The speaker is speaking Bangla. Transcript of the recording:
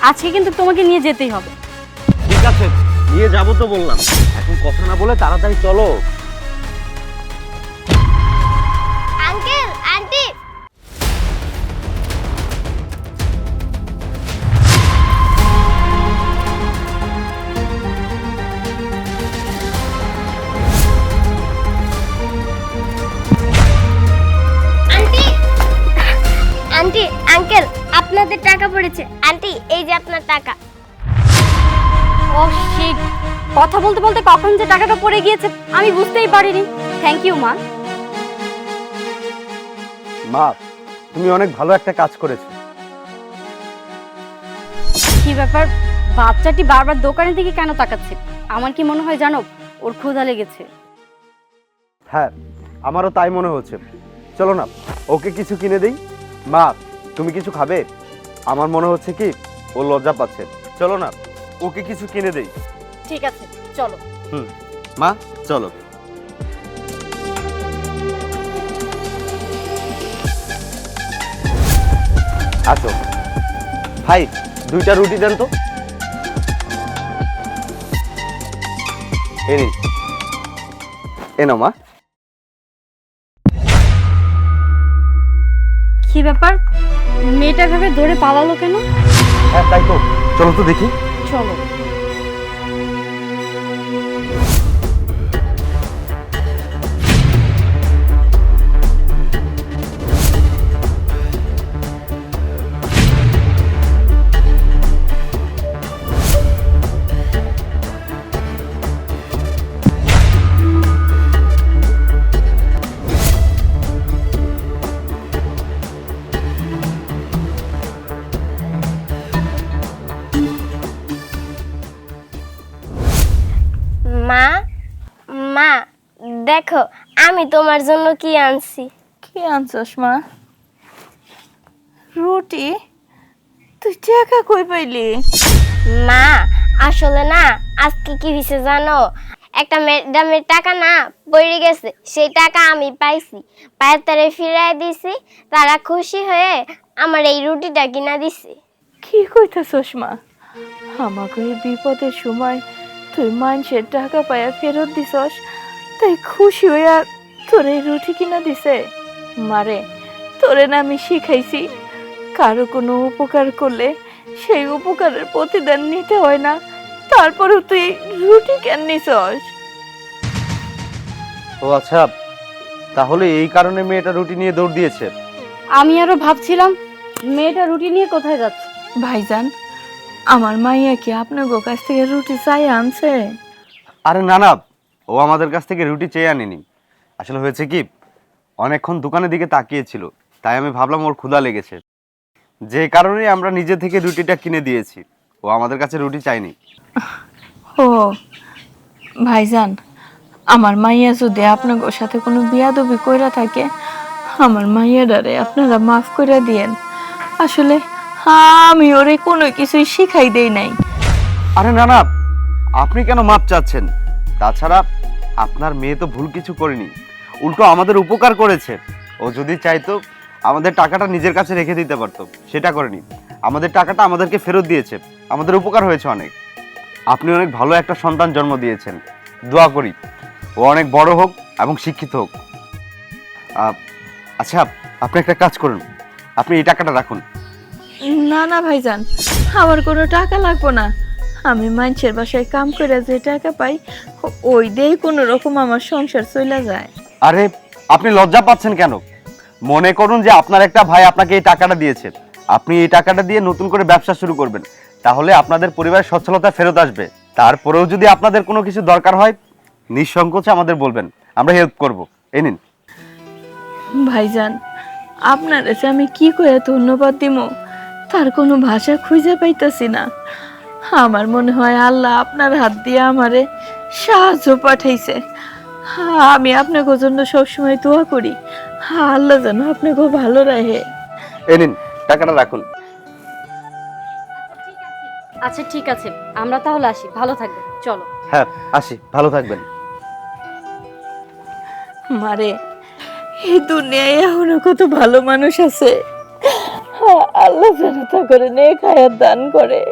আজকে কিন্তু তোমাকে নিয়ে যেতেই হবে। ঠিক আছে, নিয়ে যাবো তো বললাম, এখন কথা না বলে তাড়াতাড়ি চলো। Uncle aunty aunty aunty uncle আপনাদের টাকা পড়েছে। আন্টি এই যে আপনার টাকা। ও শিট, কথা বলতে বলতে কখন যে টাকাটা পড়ে গিয়েছে আমি বুঝতেই পারিনি। থ্যাংক ইউ মা। মা, তুমি অনেক ভালো একটা কাজ করেছো। কি ব্যাপার, বাচ্চাটি বারবার দোকানের দিকে কেন তাকাচ্ছে? আমার কি মনে হয় জানো, ওর ক্ষুধা লেগেছে। হ্যাঁ, আমারও তাই মনে হচ্ছে। চলো না, ওকে কিছু কিনে দেই। মা, তুমি কিছু খাবে? আমার মনে হচ্ছে কি ও লজ্জা পাচ্ছে। চলো না, ওকে কিছু কিনে দেই। ঠিক আছে, চলো। মা চলো। আসো ভাই, 2টা রুটি দেন তো। এ নাও মা। কি ব্যাপার, মেয়েটা ভাবে ধরে পালালো কেন? হ্যাঁ তাই তো, চলো তো দেখি। চলো। মা মা দেখো আমি তোমার জন্য কি আনছি। কি আনছস মা? রুটি? তুই টাকা কই পাইলি? মা আসলে না আজকে কি হয়েছে জানো, একটা ম্যাডামের টাকা না পড়ে গেছে, সেই টাকা আমি পাইছি, পায়ের তারে ফিরাই দিছি, তারা খুশি হয়ে আমার এই রুটিটা কিনা দিছে। কি কইতাছস মা? আমাকে এই বিপদের সময় তুই মানুষের টাকা পায়া ফেরত দিছস, তাই খুশি হইয়া তোর এই রুটি কিনা দিছে? মারে, তোরে না আমি শিখাইছি কারো কোনো উপকার করলে সেই উপকারের প্রতিদান নিতে হয় না, তারপরেও তুই রুটি কেন নিছস? ও আচ্ছা, তাহলে এই কারণে মেয়েটা রুটি নিয়ে দৌড় দিয়েছে। আমি আরো ভাবছিলাম মেয়েটা রুটি নিয়ে কোথায় যাচ্ছে। ভাইজান, আমার মাইয়া কি আপনার কাছ থেকে রুটি চাই আনছে? আরে না না, ও আমাদের কাছ থেকে রুটি চেয়ে আনেনি। আসলে হয়েছে কি, অনেকক্ষণ দোকানের দিকে তাকিয়েছিল, তাই আমি ভাবলাম ওর ক্ষুধা লেগেছে, যে কারণে আমরা নিজে থেকে রুটিটা কিনে দিয়েছি। ও আমাদের কাছে রুটি চাইনি। ও ভাইজান, আমার মাইয়া যদি আপনার সাথে কোনো বিয়াদবি কইরা থাকে, আমার মাইয়াডারে আপনারা মাফ কইরা দিয়েন। আসলে আমি ওরে কোনো কিছুই শিখাই দেই নাই। আরে না না, আপনি কেন মাপ চাচ্ছেন? তাছাড়া আপনার মেয়ে তো ভুল কিছু করেনি, উল্টো আমাদের উপকার করেছে। ও যদি চাইতো আমাদের টাকাটা নিজের কাছে রেখে দিতে পারতো, সেটা করেনি। আমাদের টাকাটা আমাদেরকে ফেরত দিয়েছে, আমাদের উপকার হয়েছে অনেক। আপনি অনেক ভালো একটা সন্তান জন্ম দিয়েছেন, দোয়া করি ও অনেক বড় হোক এবং শিক্ষিত হোক। আচ্ছা, আপনি একটা কাজ করুন, আপনি এই টাকাটা রাখুন। না না ভাইজান, আমার কোনো টাকা লাগবো না। আমি মানুষের বাসায় কাম করে যে টাকা পাই, ওই দিয়েই কোনো রকম আমার সংসার চলে যায়। আরে আপনি লজ্জা পাচ্ছেন কেন? মনে করুন যে আপনার একটা ভাই আপনাকে এই টাকাটা দিয়েছে, আপনি এই টাকাটা দিয়ে নতুন করে ব্যবসা শুরু করবেন, তাহলে আপনাদের পরিবারের সচ্ছলতা ফেরত আসবে। তারপরেও যদি আপনাদের কোনো কিছু দরকার হয়, নিঃসংকোচে আমাদের বলবেন, আমরা হেল্প করব। এই নিন। ভাইজান, আপনার কাছে আমি কি করে ধন্যবাদ দিব তার কোনো ভাষা খুঁজে পাইতাছি না। আমার মনে হয় আল্লাহ আপনার হাত দিয়ে আমারে সাহায্য পাঠাইছে। আমি আপনাকে জন্য সবসময় দোয়া করি, আল্লাহ যেন আপনাকে ভালো রাখে। এই নিন, টাকাটা রাখুন। আচ্ছা ঠিক আছে, আমরা তাহলে আসি, ভালো থাকবেন, চলো। হ্যাঁ আসি, ভালো থাকবেন। মারে, এই দুনিয়ায় এখনো কত ভালো মানুষ আছে, আল্লাহ যেন তা করে নেক হায়াত দান করে।